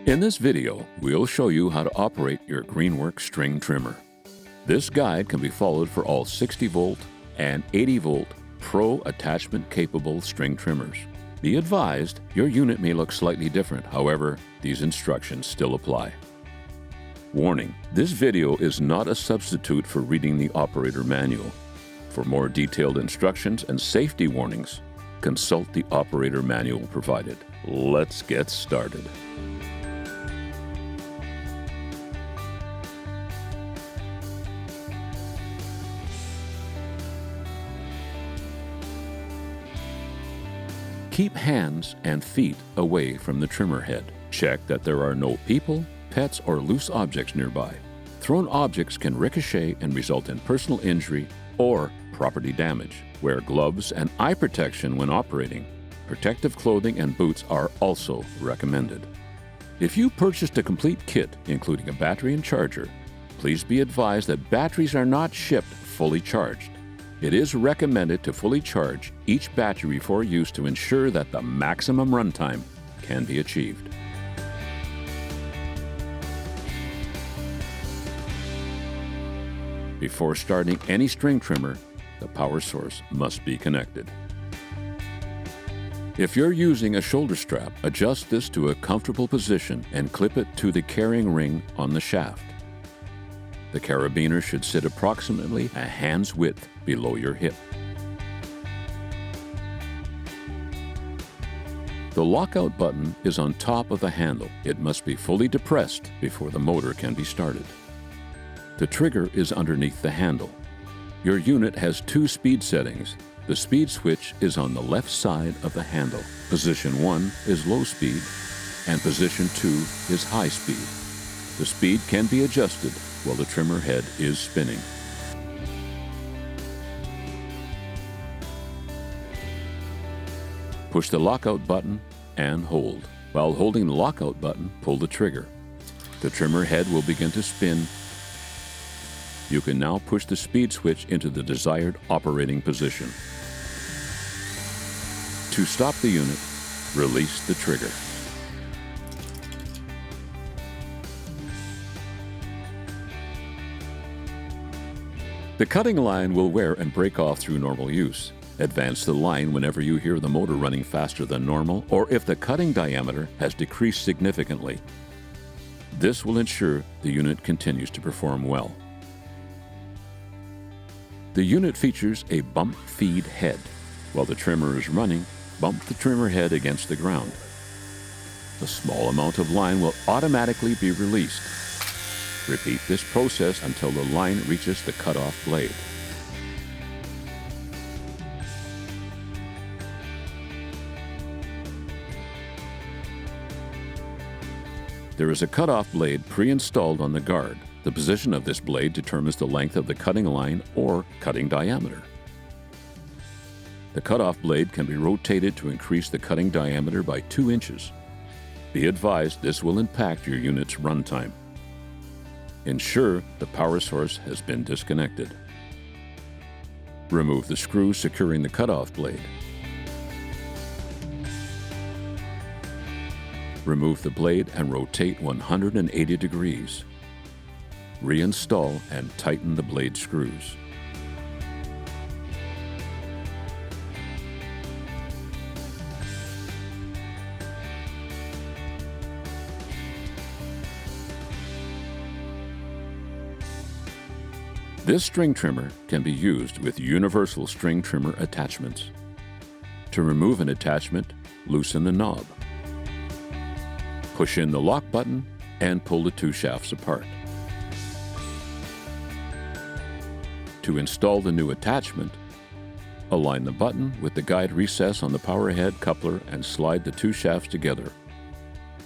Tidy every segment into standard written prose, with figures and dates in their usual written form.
In this video, we'll show you how to operate your GREENWORKS string trimmer. This guide can be followed for all 60-volt and 80-volt Pro attachment-capable string trimmers. Be advised, your unit may look slightly different, however, these instructions still apply. Warning: this video is not a substitute for reading the operator manual. For more detailed instructions and safety warnings, consult the operator manual provided. Let's get started. Keep hands and feet away from the trimmer head. Check that there are no people, pets, or loose objects nearby. Thrown objects can ricochet and result in personal injury or property damage. Wear gloves and eye protection when operating. Protective clothing and boots are also recommended. If you purchased a complete kit, including a battery and charger, please be advised that batteries are not shipped fully charged. It is recommended to fully charge each battery before use to ensure that the maximum runtime can be achieved. Before starting any string trimmer, the power source must be connected. If you're using a shoulder strap, adjust this to a comfortable position and clip it to the carrying ring on the shaft. The carabiner should sit approximately a hand's width below your hip. The lockout button is on top of the handle. It must be fully depressed before the motor can be started. The trigger is underneath the handle. Your unit has two speed settings. The speed switch is on the left side of the handle. Position 1 is low speed, and position 2 is high speed. The speed can be adjusted while the trimmer head is spinning. Push the lockout button and hold. While holding the lockout button, pull the trigger. The trimmer head will begin to spin. You can now push the speed switch into the desired operating position. To stop the unit, release the trigger. The cutting line will wear and break off through normal use. Advance the line whenever you hear the motor running faster than normal or if the cutting diameter has decreased significantly. This will ensure the unit continues to perform well. The unit features a bump feed head. While the trimmer is running, bump the trimmer head against the ground. A small amount of line will automatically be released. Repeat this process until the line reaches the cutoff blade. There is a cutoff blade pre-installed on the guard. The position of this blade determines the length of the cutting line or cutting diameter. The cutoff blade can be rotated to increase the cutting diameter by 2 inches. Be advised, this will impact your unit's runtime. Ensure the power source has been disconnected. Remove the screw securing the cutoff blade. Remove the blade and rotate 180 degrees. Reinstall and tighten the blade screws. This string trimmer can be used with universal string trimmer attachments. To remove an attachment, loosen the knob. Push in the lock button and pull the two shafts apart. To install the new attachment, align the button with the guide recess on the power head coupler and slide the two shafts together.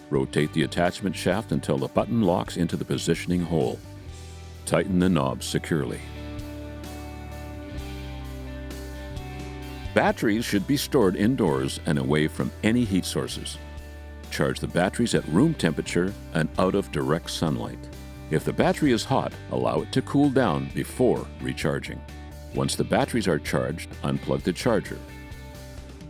Rotate the attachment shaft until the button locks into the positioning hole. Tighten the knob securely. Batteries should be stored indoors and away from any heat sources. Charge the batteries at room temperature and out of direct sunlight. If the battery is hot, allow it to cool down before recharging. Once the batteries are charged, unplug the charger.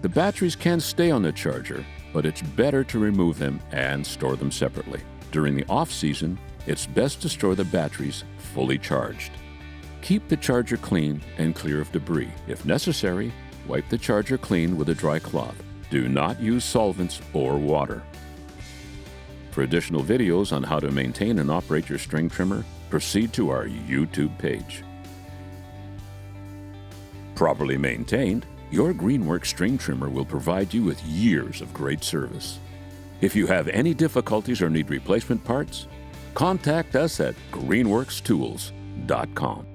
The batteries can stay on the charger but it's better to remove them and store them separately. During the off-season, it's best to store the batteries fully charged. Keep the charger clean and clear of debris. If necessary, wipe the charger clean with a dry cloth. Do not use solvents or water. For additional videos on how to maintain and operate your string trimmer, proceed to our YouTube page. Properly maintained, your GreenWorks string trimmer will provide you with years of great service. If you have any difficulties or need replacement parts, contact us at greenworkstools.com.